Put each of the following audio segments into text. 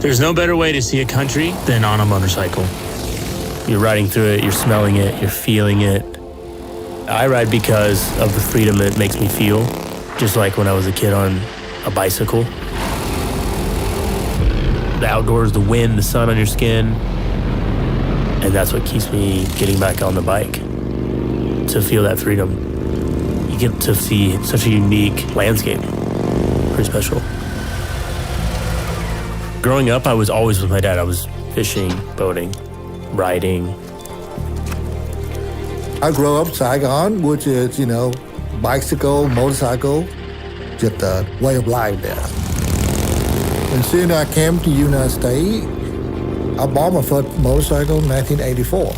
There's no better way to see a country than on a motorcycle. You're riding through it, you're smelling it, you're feeling it. I ride because of the freedom it makes me feel, just like when I was a kid on a bicycle. The outdoors, the wind, the sun on your skin, and that's what keeps me getting back on the bike, to feel that freedom. You get to see such a unique landscape, pretty special. Growing up, I was always with my dad. I was fishing, boating, riding. I grew up Saigon, which is, bicycle, motorcycle, just a way of life there. And soon I came to the United States. I bought my first motorcycle in 1984.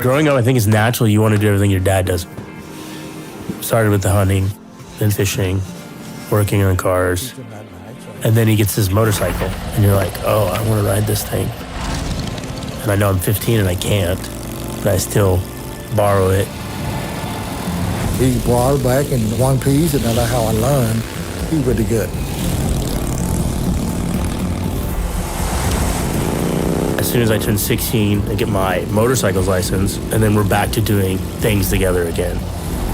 Growing up, I think it's natural you want to do everything your dad does. Started with the hunting, then fishing, working on cars, and then he gets his motorcycle, and you're like, oh, I want to ride this thing. And I know I'm 15 and I can't, but I still borrow it. He brought it back in one piece, and that's how I learned. He's really good. As soon as I turn 16, I get my motorcycle's license, and then we're back to doing things together again.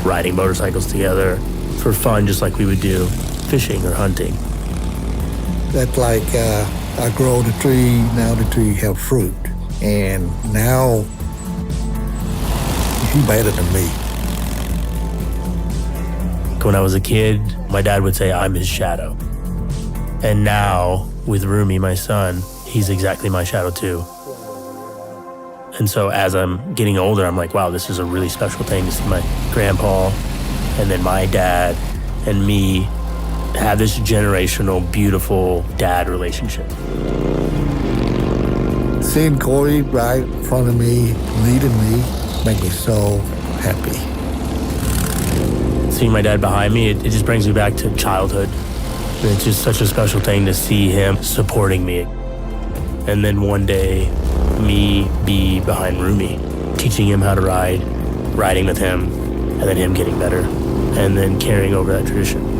Riding motorcycles together for fun, just like we would do fishing or hunting. That's like I grow the tree, now the tree have fruit. And now he's better than me. When I was a kid, my dad would say I'm his shadow. And now, with Rumi, my son, he's exactly my shadow too. And so as I'm getting older, I'm like, wow, this is a really special thing to see my grandpa and then my dad and me have this generational, beautiful dad relationship. Seeing Corey right in front of me, leading me, make me so happy. Seeing my dad behind me, it just brings me back to childhood. It's just such a special thing to see him supporting me. And then one day, me be behind Rumi, teaching him how to ride, riding with him, and then him getting better, and then carrying over that tradition.